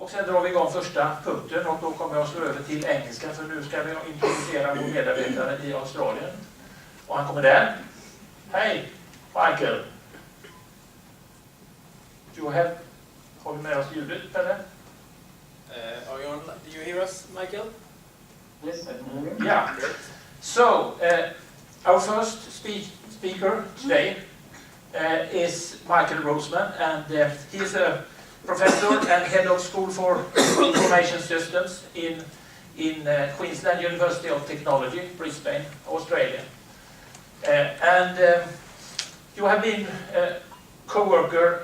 Och sen drar vi igång första punkten och då kommer jag slå över till engelska för nu ska vi introducera vår medarbetare i Australien. Och han kommer där. Hej, Michael. Har vi med oss ljudet, eller? Are you on? Do you hear us, Michael? Yes, I can hear you. Yeah. So, our first speaker today is Michael Roseman, and he is a professor and head of School for Information Systems in Queensland University of Technology, Brisbane, Australia. And you have been a co-worker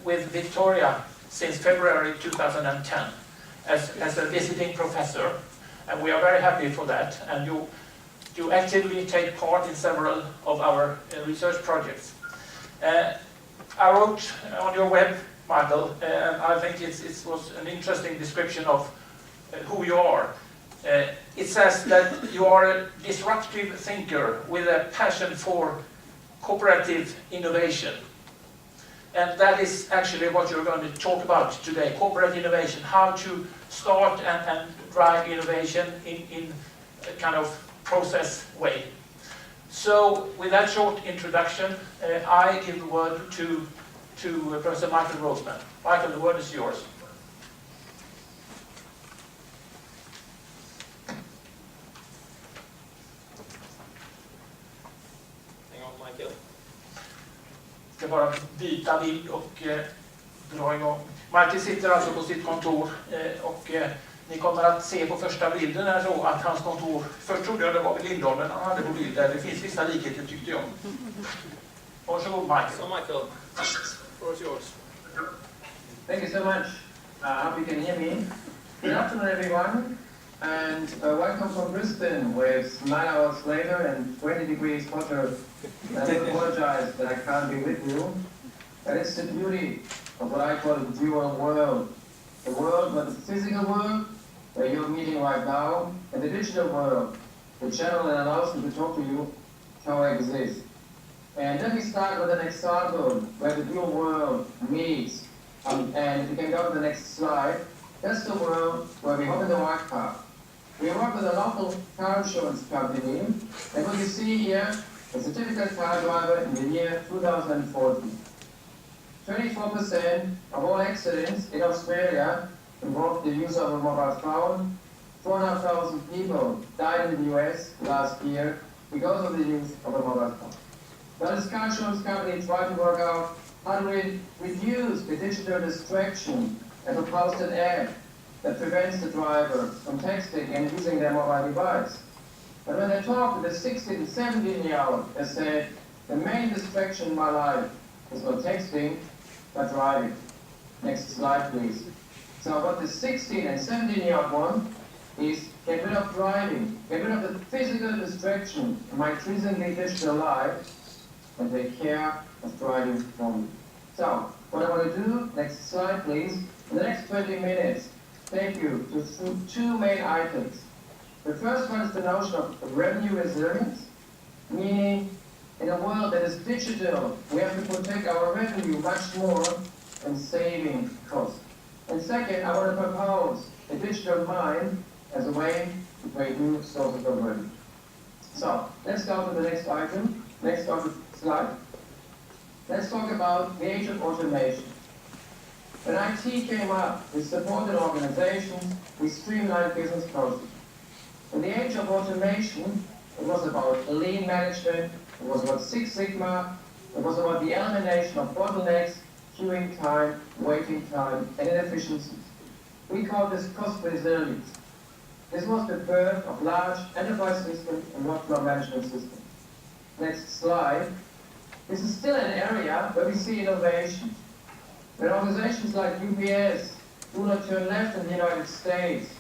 with Viktoria since February 2010 as a visiting professor, and we are very happy for that. And you actively take part in several of our research projects. I wrote on your web, Michael, and I think it was an interesting description of who you are. It says that you are a disruptive thinker with a passion for cooperative innovation. And that is actually what you're going to talk about today, corporate innovation, how to start and drive innovation in a kind of process way. So with that short introduction, I give the word to Professor Michael Roseman. Michael, the word is yours. Hang on, Michael. Jag ska bara byta bild och dra igång. Michael sitter alltså på sitt kontor och ni kommer att se på första bilden här så att hans kontor, först trodde jag det var vid Lindholmen han hade på bild där, det finns vissa likheter tyckte jag. Varsågod Michael. So Michael, the floor is yours. Thank you so much. I hope you can hear me. Good afternoon, everyone, and welcome from Brisbane, where it's 9 hours later and 20 degrees hotter. I apologize that I can't be with you, but it's the beauty of what I call the dual world. The world, but the physical world, where you're meeting right now, and the digital world, the channel that allows me to talk to you, coexist. And let me start with an example where the dual world meets. And if you can go to the next slide, that's the world where we hop in the white car. We work with a local car insurance company, and what you see here is a typical car driver in the year 2014. 24% of all accidents in Australia involved the use of a mobile phone. 4,500 people died in the US last year because of the use of a mobile phone. But this car insurance company tried to work out how to reduce the digital distraction and proposed an app that prevents the driver from texting and using their mobile device. But when they talked to the 16 and 17-year-old, they said, the main distraction in my life is not texting, but driving. Next slide, please. So what the 16 and 17-year-old want is get rid of driving, get rid of the physical distraction in my increasingly digital life, and take care of driving for me. So, what I want to do, next slide please, in the next 20 minutes, take you to two main items. The first one is the notion of revenue resilience, meaning in a world that is digital, we have to protect our revenue much more than saving costs. And second, I want to propose a digital mind as a way to create new sources of revenue. So, let's go to the next item, next slide. Let's talk about the age of automation. When IT came up, we supported organizations, we streamlined business processes. In the age of automation, it was about lean management, it was about Six Sigma, it was about the elimination of bottlenecks, queuing time, waiting time, and inefficiencies. We call this cost resilience. This was the birth of large enterprise systems and workflow management systems. Next slide. This is still an area where we see innovation. When organizations like UPS do not turn left in the United States,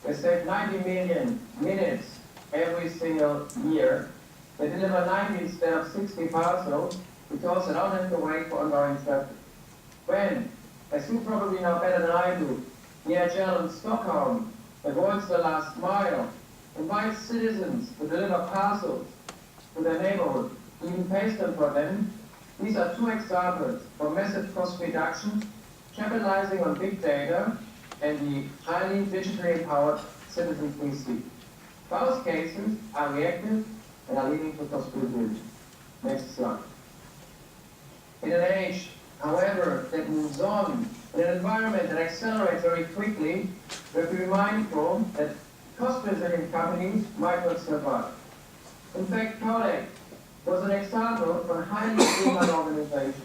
they save 90 million minutes every single year. They deliver 90 instead of 60 parcels because they don't have to wait for ongoing traffic. When, as you probably know better than I do, DHL in Stockholm avoids the last mile, invites citizens to deliver parcels to their neighborhood, even pays them for them. These are two examples for massive cost reduction, capitalizing on big data and the highly digitally empowered citizens we see. Both cases are reactive and are leading to possibility. Next slide. In an age, however, that moves on, in an environment that accelerates very quickly, we have to be mindful that cost-resilient companies might not survive. In fact, Kodak was an example of a highly streamlined organization,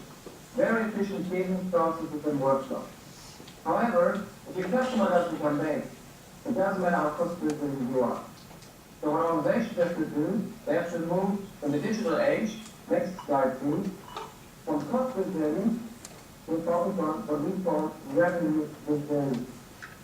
very efficient business processes and workshops. However, if your customer doesn't come back, it doesn't matter how cost-resilient you are. So what organizations have to do, they have to move from the digital age, next slide please, from cost resilience to focus on what we call revenue resilience.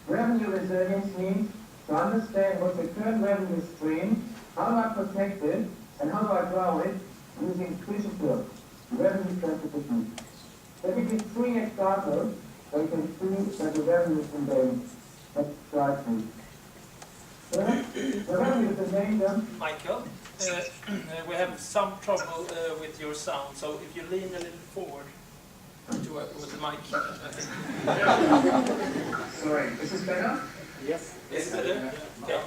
Revenue resilience means to understand what's the current revenue stream, how do I protect it, and how do I grow it using digital revenue sensitivity. Let me give 3 examples where you can see that the revenue is in danger. Next slide please. The revenue is in danger. Michael, we have some trouble with your sound, so if you lean a little forward with the mic, I think. Sorry, is this better? Yes. Is it better? Okay.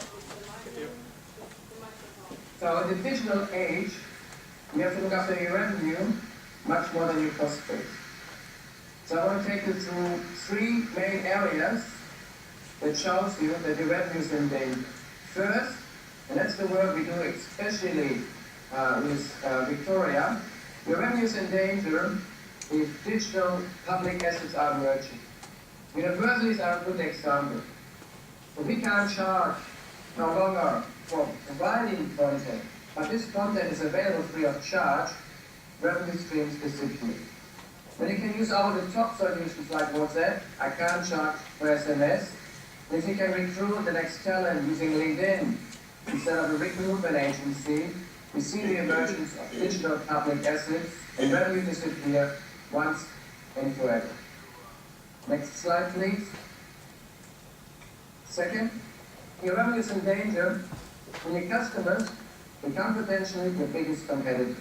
So in the digital age, you have to look after your revenue much more than your cost base. So I want to take you through 3 main areas that shows you that your revenue is in danger. First, and that's the work we do especially with Victoria, your revenue is in danger if digital public assets are emerging. Universities are a good example. So we can't charge no longer for providing content, but this content is available free of charge, revenue streams disappear. When you can use over-the-top solutions like WhatsApp, I can't charge for SMS. If you can recruit the next talent using LinkedIn instead of a recruitment agency, we see the emergence of digital public assets and revenue disappear once and forever. Next slide, please. Second, your revenue is in danger when your customers become potentially your biggest competitor.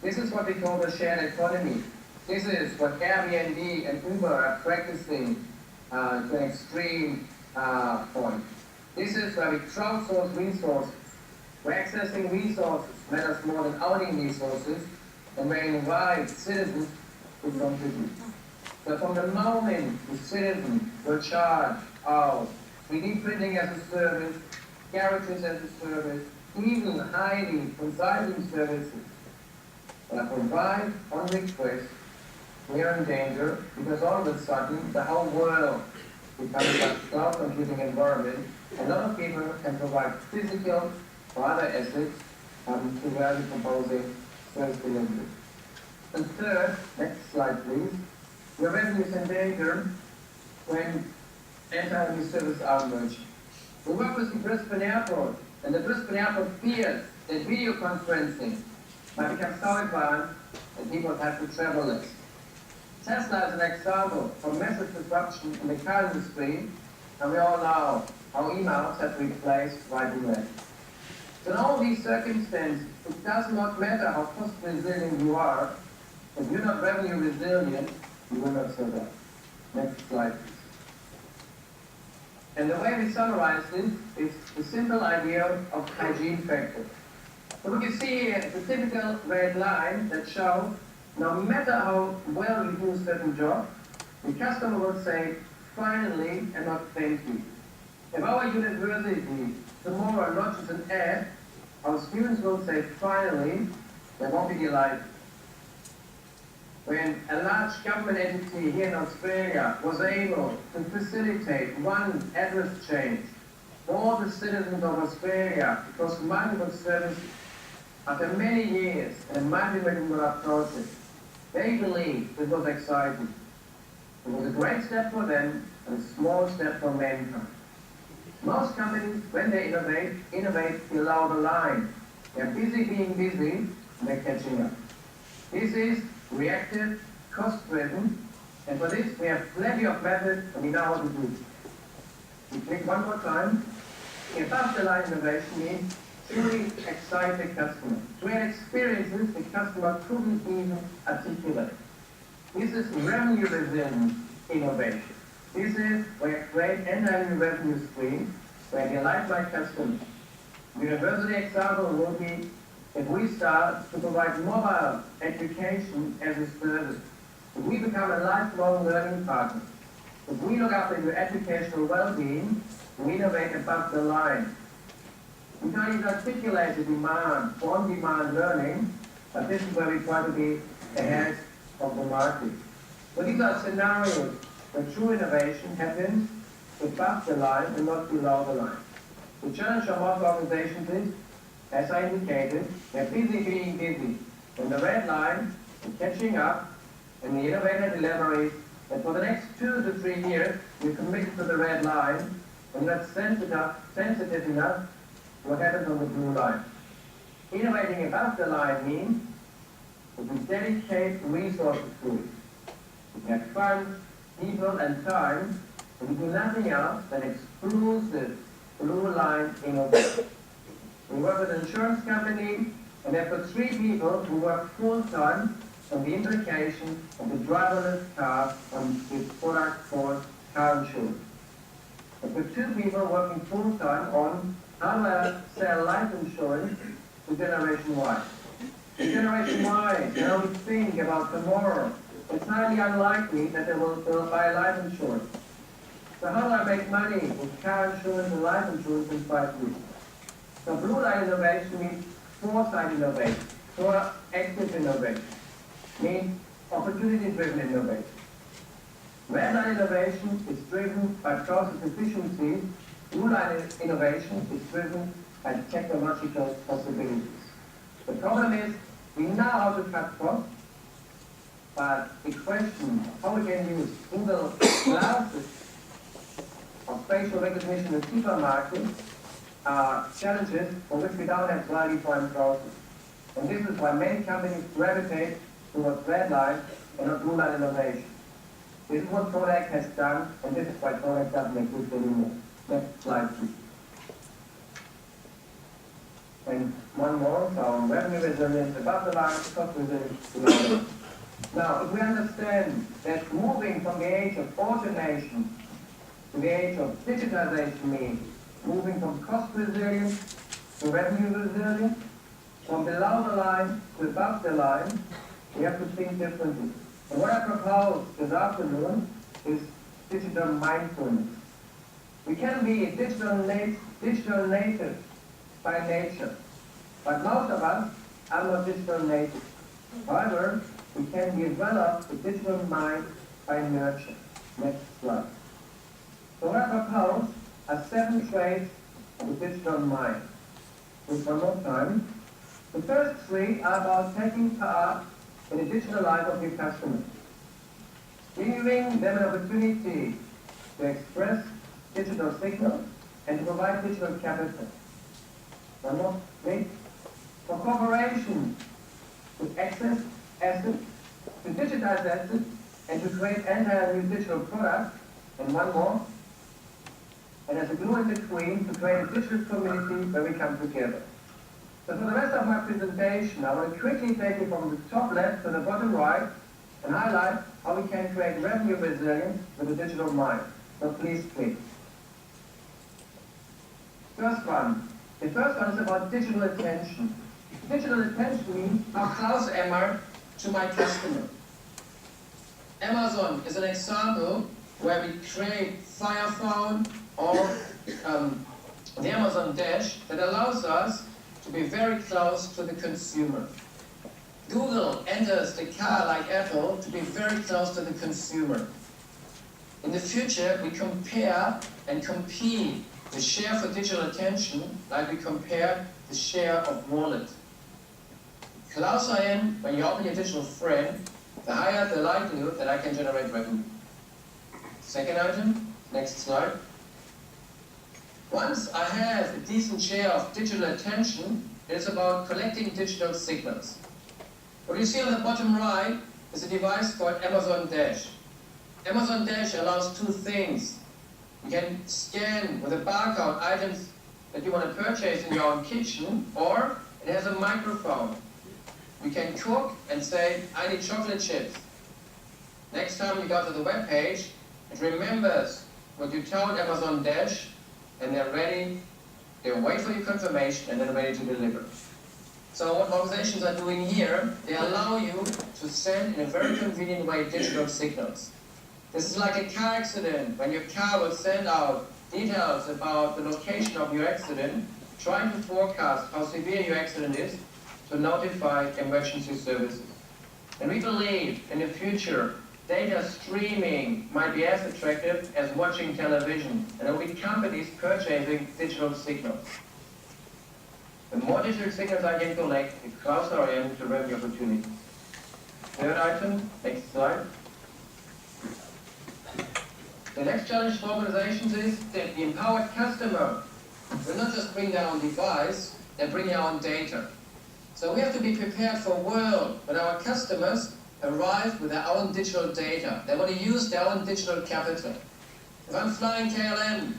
This is what we call the shared economy. This is what Airbnb and Uber are practicing to an extreme point. This is where we crowdsource resources, where accessing resources matters more than owning resources, and where we invite citizens to contribute. So from the moment the citizen will charge out 3D printing as a service, garages as a service, even highly consulting services that provide on request, we are in danger because all of a sudden the whole world becomes a cloud computing environment. A lot of people can provide physical or other assets to value composing service delivery. And third, next slide please, your revenue is in danger when anti-new services are emerging. We work with the Brisbane Airport, and the Brisbane Airport fears that video conferencing might become so advanced that people have to travel less. Tesla is an example of massive disruption in the car industry, and we all know how emails have replaced writing letters. So in all these circumstances, it does not matter how cost resilient you are, if you're not revenue resilient, you will not survive. Next slide, please. And the way we summarize this is the simple idea of hygiene factor. So what you see here is a typical red line that shows no matter how well you do a certain job, the customer will say, finally, and not thank you. If our university tomorrow launches an ad, our students will say, finally, they won't be delighted. When a large government entity here in Australia was able to facilitate one address change for all the citizens of Australia across multiple services, after many years and multi-million-dollar project, they believed it was exciting. It was a great step for them and a small step for mankind. Most companies, when they innovate below the line. They're busy being busy, and they're catching up. This is reactive, cost-driven, and for this we have plenty of methods and we know how to do it. We click one more time. Above-the-line innovation means truly excite the customer. Create experiences the customer couldn't even articulate. This is revenue-resilient innovation. This is where great entirely revenue stream, where delight my customers. The university example will be if we start to provide mobile education as a service. If we become a lifelong learning partner. If we look after your educational well-being, we innovate above the line. We can't even articulate the demand for on-demand learning, but this is where we try to be ahead of the market. So these are scenarios where true innovation happens above the line and not below the line. The challenge of most organizations is, as I indicated, they're busy being busy. And the red line is catching up, and the innovator delivers that for the next 2 to 3 years, you're committed to the red line, and you're not sensitive enough to what happens on the blue line. Innovating above the line means that we dedicate resources to it. We have funds, people, and time, and we do nothing else than exclusive blue line innovation. We work with an insurance company, and there are 3 people who work full-time on the implication of the driverless car on this product called car insurance. And for 2 people working full-time on how to sell life insurance to Generation Y. In Generation Y, they only think about tomorrow. It's highly unlikely that they will buy life insurance. So how do I make money with car insurance and life insurance in 5 weeks? So blue line innovation means foresight innovation, proactive innovation, means opportunity-driven innovation. Red line innovation is driven by process efficiency. Blue line innovation is driven by technological possibilities. The problem is, we know how to cut costs, but the question of how we can use Google glasses of facial recognition in supermarkets are challenges for which we don't have well-defined process. And this is why many companies gravitate towards red line and not blue line innovation. This is what Kodak has done, and this is why Kodak doesn't exist anymore. Next slide, please. And one more, so revenue resilience above the line, cost resilience below the line. Now, if we understand that moving from the age of automation to the age of digitization means moving from cost resilience to revenue resilience, from below the line to above the line, we have to think differently. And what I propose this afternoon is digital mindfulness. We can be digital native by nature, but most of us are not digital native. However, we can develop a digital mind by nurture. Next slide. So what I propose are 7 traits of the digital mind. Just one more time. The first 3 are about taking part in the digital life of your customers, giving them an opportunity to express digital signals and to provide digital capital. One more, please. For corporations to access assets, to digitize assets, and to create entirely new digital products, and one more, and as a glue in between, to create a digital community where we come together. So for the rest of my presentation, I want to quickly take you from the top left to the bottom right and highlight how we can create revenue resilience with a digital mind. So please click. First one. The first one is about digital attention. Digital attention means how close am I to my customer. Amazon is an example where we create Fire Phone or the Amazon Dash that allows us to be very close to the consumer. Google enters the car like Apple to be very close to the consumer. In the future, we compare and compete the share for digital attention like we compare the share of wallet. The closer I am when you open your digital frame, the higher the likelihood that I can generate revenue. Second item, next slide. Once I have a decent share of digital attention, it's about collecting digital signals. What you see on the bottom right is a device called Amazon Dash. Amazon Dash allows 2 things. You can scan with a barcode items that you want to purchase in your own kitchen, or it has a microphone. You can cook and say, I need chocolate chips. Next time you go to the web page, It remembers what you told Amazon Dash, and they're ready. They wait for your confirmation and then ready to deliver. So what organizations are doing here, they allow you to send in a very convenient way digital signals. This is like a car accident, when your car will send out details about the location of your accident, trying to forecast how severe your accident is to notify emergency services. And we believe in the future, data streaming might be as attractive as watching television, and there will be companies purchasing digital signals. The more digital signals I can collect, the closer I am to revenue opportunities. Third item, next slide. The next challenge for organizations is that the empowered customer will not just bring their own device, they bring their own data. So we have to be prepared for a world when our customers arrive with their own digital data. They want to use their own digital capital. If I'm flying KLM,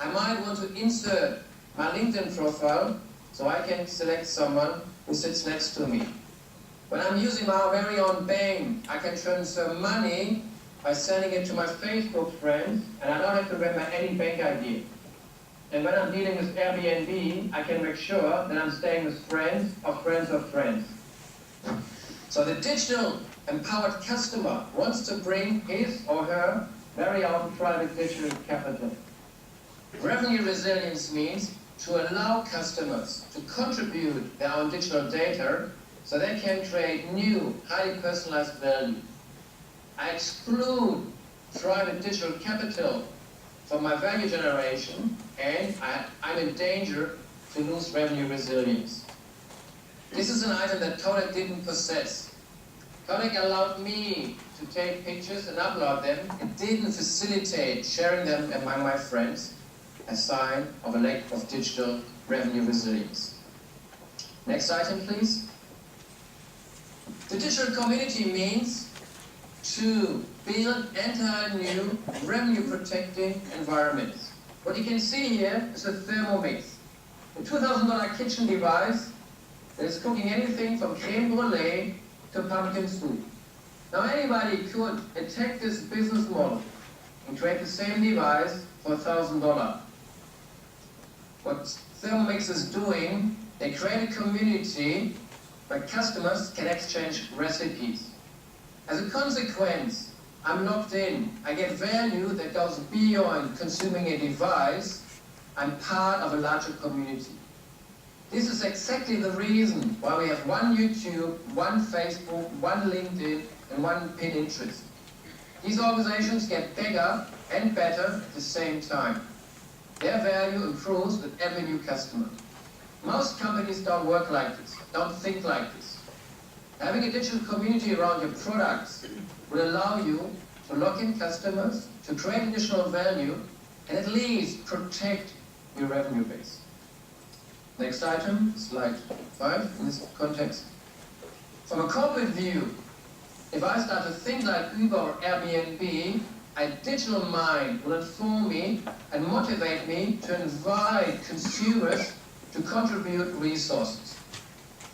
I might want to insert my LinkedIn profile so I can select someone who sits next to me. When I'm using my very own bank, I can transfer money by sending it to my Facebook friends, and I don't have to remember any bank ID. And when I'm dealing with Airbnb, I can make sure that I'm staying with friends of friends of friends. So the digital empowered customer wants to bring his or her very own private digital capital. Revenue resilience means to allow customers to contribute their own digital data so they can create new, highly personalized value. I exclude private digital capital from my value generation, and I'm in danger to lose revenue resilience. This is an item that Kodak didn't possess. Kodak allowed me to take pictures and upload them. It didn't facilitate sharing them among my friends, a sign of a lack of digital revenue resilience. Next item, please. The digital community means to build entirely new revenue-protecting environments. What you can see here is a Thermomix, a $2,000 kitchen device that is cooking anything from creme brulee to pumpkin soup. Now anybody could attack this business model and create the same device for $1,000. What Thermomix is doing, they create a community where customers can exchange recipes. As a consequence, I'm locked in. I get value that goes beyond consuming a device. I'm part of a larger community. This is exactly the reason why we have one YouTube, one Facebook, one LinkedIn, and one Pinterest. These organizations get bigger and better at the same time. Their value improves with every new customer. Most companies don't work like this, don't think like this. Having a digital community around your products will allow you to lock in customers, to create additional value, and at least protect your revenue base. Next item, slide 5 in this context. From a corporate view, if I start to think like Uber or Airbnb, a digital mind will inform me and motivate me to invite consumers to contribute resources.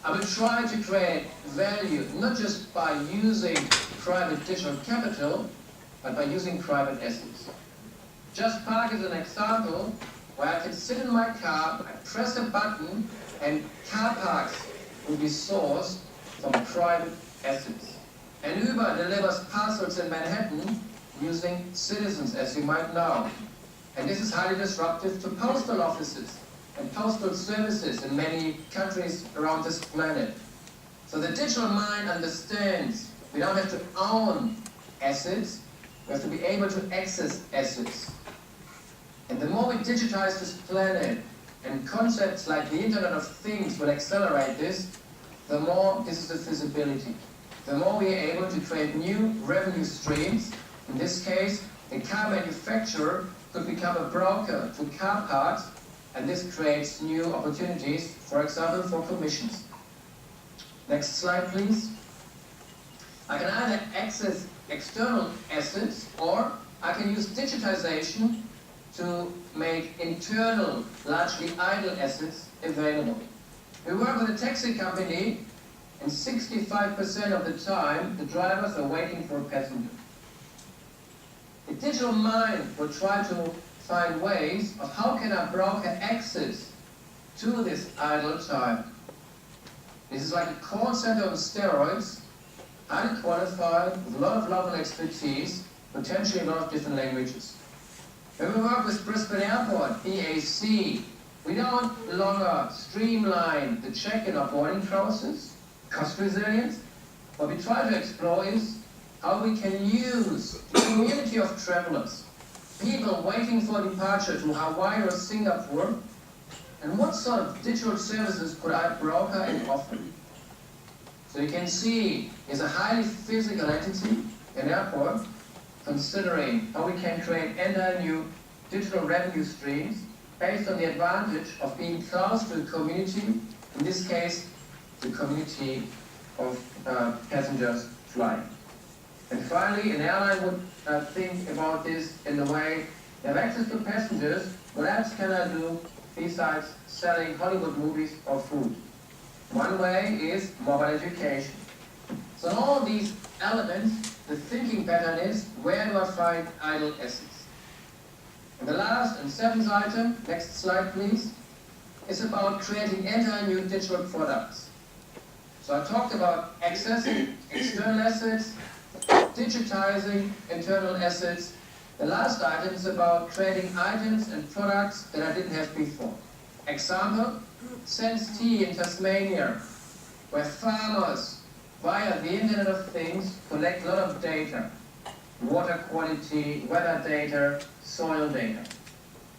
I will try to create value not just by using private digital capital, but by using private assets. Just Park is an example where I can sit in my car, I press a button, and car parks will be sourced from private assets. And Uber delivers parcels in Manhattan using citizens, as you might know. And this is highly disruptive to postal offices and postal services in many countries around this planet. So the digital mind understands we don't have to own assets, we have to be able to access assets. And the more we digitize this planet, and concepts like the Internet of Things will accelerate this, the more this is a feasibility. The more we are able to create new revenue streams. In this case, the car manufacturer could become a broker to car parks, and this creates new opportunities, for example, for commissions. Next slide, please. I can either access external assets, or I can use digitization to make internal, largely idle assets available. We work with a taxi company, and 65% of the time, the drivers are waiting for a passenger. It digital mind will try to find ways of how can a broker access to this idle time. This is like a call center on steroids, highly qualified, with a lot of local expertise, potentially a lot of different languages. When we work with Brisbane Airport, BAC, we don't longer streamline the check-in or boarding process, cost resilience. What we try to explore is how we can use the community of travelers, people waiting for departure to Hawaii or Singapore, and what sort of digital services could I broker and offer? So you can see it's a highly physical entity, an airport, considering how we can create entirely new digital revenue streams based on the advantage of being close to the community, in this case, the community of passengers flying. And finally, an airline would think about this in the way they have access to passengers. What else can I do besides selling Hollywood movies or food? One way is mobile education. So in all these elements, the thinking pattern is, where do I find idle assets? And the last and seventh item, next slide please, is about creating entirely new digital products. So I talked about accessing external assets, digitizing internal assets. The last item is about creating items and products that I didn't have before. Example, Sense Tea in Tasmania, where farmers, via the Internet of Things, collect a lot of data. Water quality, weather data, soil data.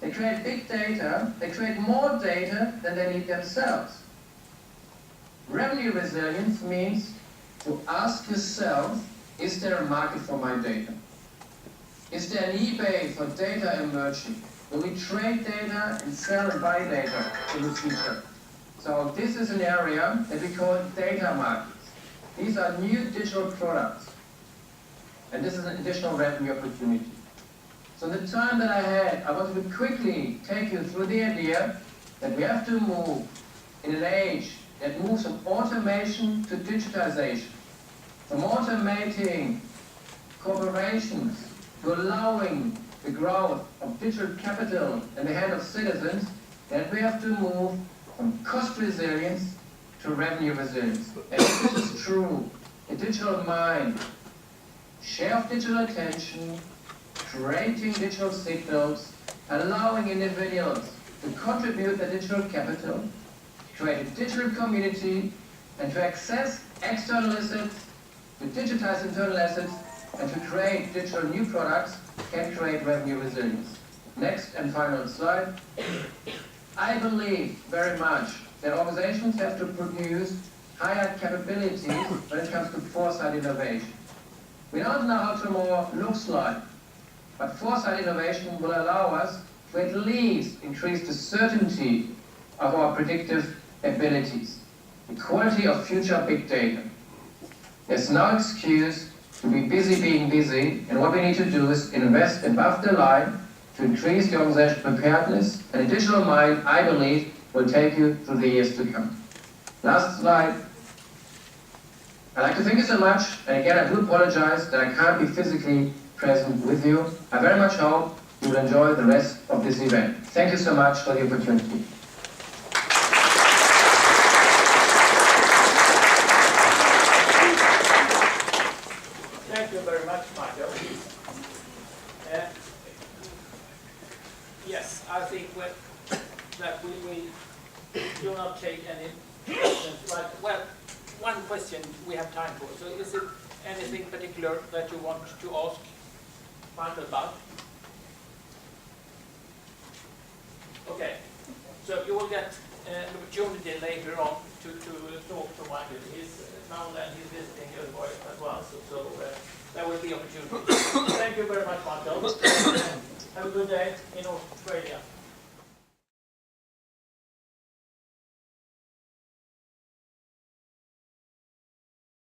They create big data, they create more data than they need themselves. Revenue resilience means to ask yourself, is there a market for my data? Is there an eBay for data emerging? Will we trade data and sell and buy data in the future? So this is an area that we call data markets. These are new digital products. And this is an additional revenue opportunity. So in the time that I had, I wanted to quickly take you through the idea that we have to move in an age that moves from automation to digitization, from automating corporations to allowing the growth of digital capital in the hand of citizens, that we have to move from cost resilience to revenue resilience. And if this is true, the digital mind, share of digital attention, creating digital signals, allowing individuals to contribute their digital capital, create a digital community, and to access external assets, to digitize internal assets, and to create digital new products can create revenue resilience. Next and final slide. I believe very much that organizations have to produce higher capabilities when it comes to foresight innovation. We don't know how tomorrow looks like, but foresight innovation will allow us to at least increase the certainty of our predictive abilities, the quality of future big data. There's no excuse to be busy being busy, and what we need to do is invest above the line to increase the organizational preparedness, and a digital mind, I believe, will take you through the years to come. Last slide. I'd like to thank you so much, and again I do apologize that I can't be physically present with you. I very much hope you will enjoy the rest of this event. Thank you so much for the opportunity. Thank you very much, Michael. Yes, I think that we do not take any questions. But, well, one question we have time for. So is it anything particular that you want to ask Michael about? Okay. So you will get an opportunity later on to talk to Michael. Now and then he's visiting Uruguay as well. So there will be opportunity. Thank you very much, Michael. Have a good day in Australia.